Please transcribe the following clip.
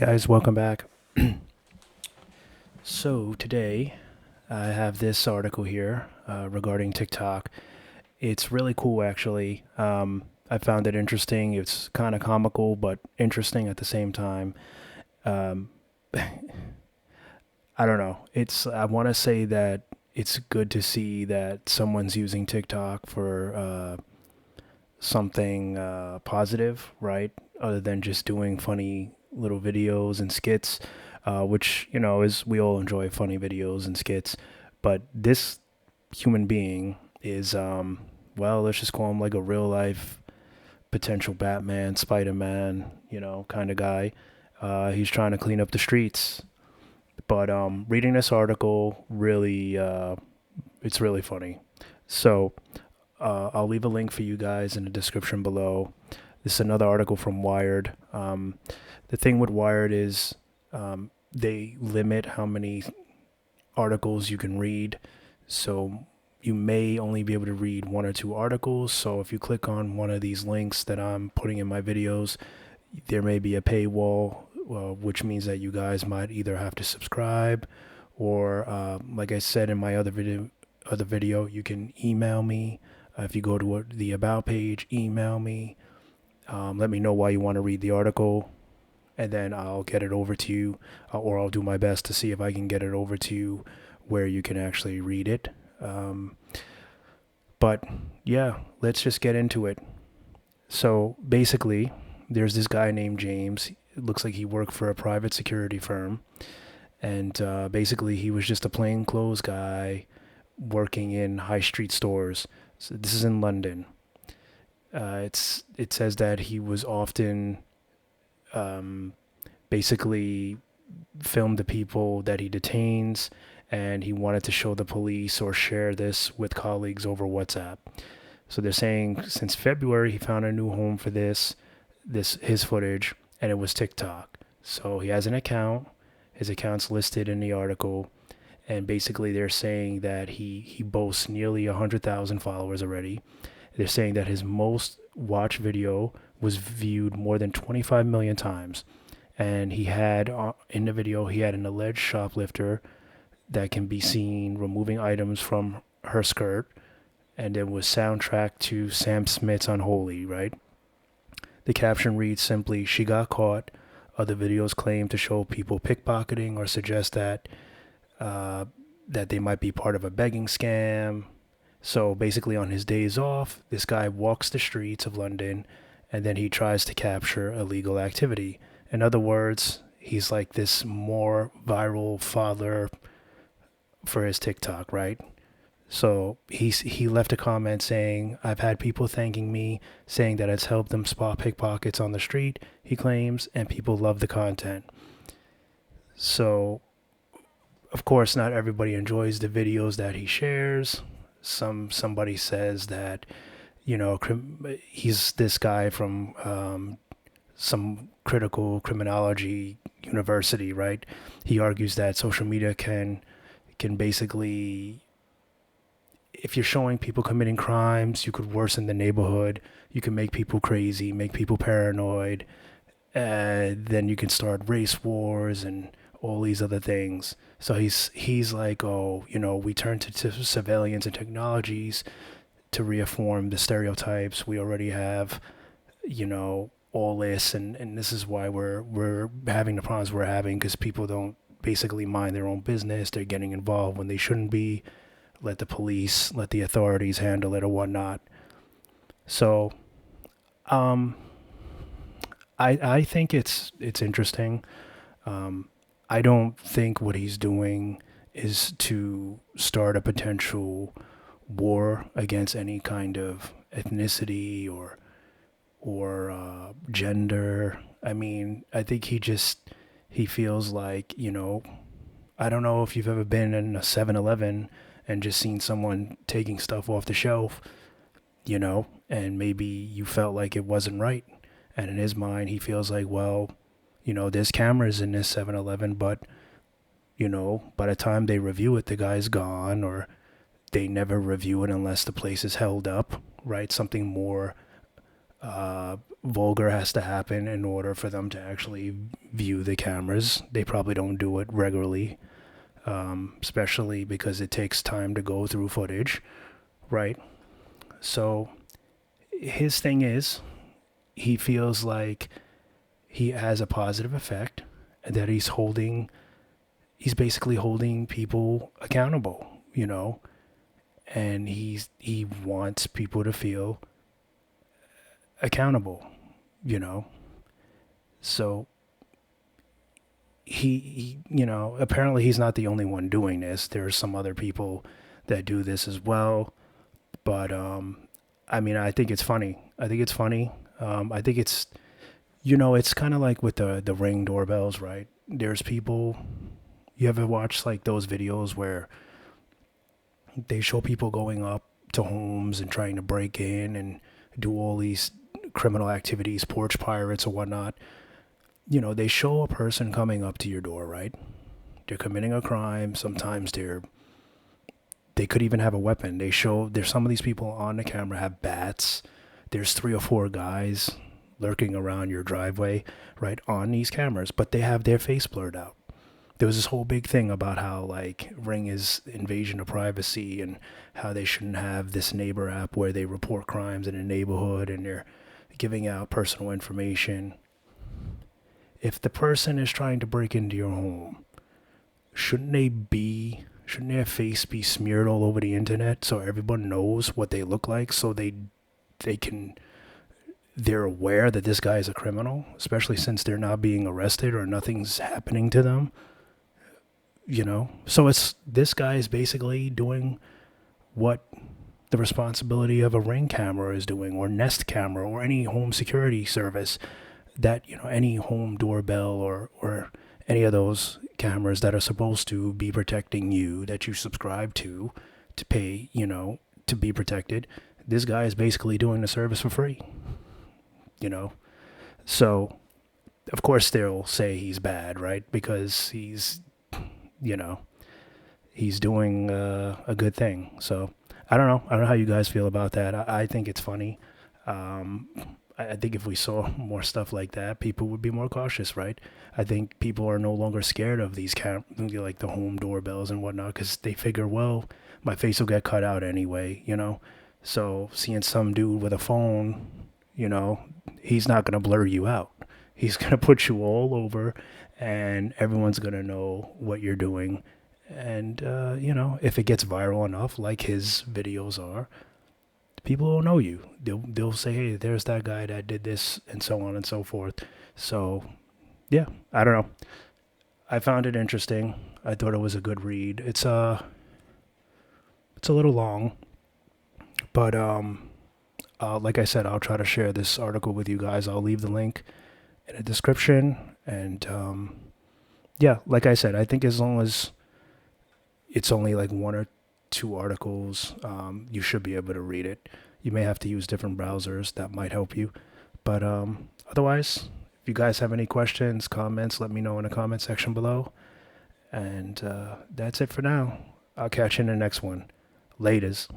Guys, welcome back. So today I have this article here regarding TikTok. It's really cool, actually. I found it interesting. It's kind of comical, but interesting at the same time. Um, I don't know. I want to say that it's good to see that someone's using TikTok for something positive, right? Other than just doing funny little videos and skits, which is we all enjoy funny videos and skits. But this human being is, well, let's just call him like a real life potential Batman, Spider Man, kind of guy. He's trying to clean up the streets. But reading this article really, it's really funny. So I'll leave a link for you guys in the description below. This is another article from Wired. The thing with Wired is they limit how many articles you can read. So you may only be able to read one or two articles. So if you click on one of these links that I'm putting in my videos, there may be a paywall, which means that you guys might either have to subscribe or, like I said in my other video, you can email me. If you go to the About page, email me. Let me know why you want to read the article, and then I'll get it over to you, or I'll do my best to see if I can get it over to you where you can actually read it. But yeah, let's just get into it. So basically, there's this guy named James. It looks like he worked for a private security firm, and basically he was just a plainclothes guy working in high street stores. So this is in London. It says that he was often basically filmed the people that he detains, and he wanted to show the police or share this with colleagues over WhatsApp. So they're saying since February he found a new home for his footage, and it was TikTok. So he has an account. His account's listed in the article, and basically they're saying that he boasts nearly 100,000 followers already. They're saying that his most watched video was viewed more than 25 million times, and he had in the video he had an alleged shoplifter that can be seen removing items from her skirt, and it was soundtracked to Sam Smith's Unholy, right? The caption reads simply, "She got caught." Other videos claim to show people pickpocketing or suggest that they might be part of a begging scam. So basically, on his days off, this guy walks the streets of London, and then he tries to capture illegal activity. In other words, he's like this more viral father for his TikTok, right? So he left a comment saying, "I've had people thanking me, saying that it's helped them spot pickpockets on the street," he claims, "and people love the content." So, of course, not everybody enjoys the videos that he shares. Somebody says that, he's this guy from some critical criminology university, right? He argues that social media can basically, if you're showing people committing crimes, you could worsen the neighborhood. You can make people crazy, make people paranoid. Then you can start race wars and all these other things. So he's like, oh, we turn to surveillance and technologies to reform the stereotypes we already have. All this, and this is why we're having the problems we're having, because people don't basically mind their own business. They're getting involved when they shouldn't be. Let the police, let the authorities handle it or whatnot. So, I think it's interesting. I don't think what he's doing is to start a potential war against any kind of ethnicity or gender. I mean, I think he feels like, I don't know if you've ever been in a 7-Eleven and just seen someone taking stuff off the shelf, and maybe you felt like it wasn't right. And in his mind, he feels like, well, there's cameras in this 7-Eleven, but, by the time they review it, the guy's gone, or they never review it unless the place is held up, right? Something more Vulgar has to happen in order for them to actually view the cameras. They probably don't do it regularly, especially because it takes time to go through footage, right? So his thing is, he feels like he has a positive effect, and that he's basically holding people accountable, and he wants people to feel accountable, you know. So apparently he's not the only one doing this. There's some other people that do this as well. But I mean, I think it's funny. I think it's funny. I think it's kind of like with the Ring doorbells, right? There's people. You ever watch like those videos where they show people going up to homes and trying to break in and do all these criminal activities, porch pirates or whatnot? They show a person coming up to your door, right? They're committing a crime. Sometimes they could even have a weapon. There's some of these people on the camera have bats. There's 3 or 4 guys lurking around your driveway, right, on these cameras, but they have their face blurred out. There was this whole big thing about how like Ring is invasion of privacy and how they shouldn't have this neighbor app where they report crimes in a neighborhood and they're giving out personal information. If the person is trying to break into your home, shouldn't their face be smeared all over the internet so everyone knows what they look like, so they're aware that this guy is a criminal, especially since they're not being arrested or nothing's happening to them? So it's this guy is basically doing what the responsibility of a Ring camera is doing, or Nest camera, or any home security service, that any home doorbell or any of those cameras that are supposed to be protecting you, that you subscribe to pay, to be protected. This guy is basically doing the service for free. So of course they'll say he's bad, right? Because you know he's doing a good thing. So I don't know how you guys feel about that. I think it's funny. um I think if we saw more stuff like that, people would be more cautious, right? I think people are no longer scared of these like the home doorbells and whatnot, because they figure, well, my face will get cut out anyway. So seeing some dude with a phone, you know, he's not gonna blur you out. He's gonna put you all over, and everyone's gonna know what you're doing. And if it gets viral enough, like his videos are, people will know you. They'll say, "Hey, there's that guy that did this," and so on and so forth. So, yeah, I don't know. I found it interesting. I thought it was a good read. It's a little long, but like I said, I'll try to share this article with you guys. I'll leave the link in the description, and yeah, like I said, I think as long as it's only like 1 or 2 articles, you should be able to read it. You may have to use different browsers. That might help you. But otherwise, if you guys have any questions, comments, let me know in the comment section below. And that's it for now. I'll catch you in the next one. Laters.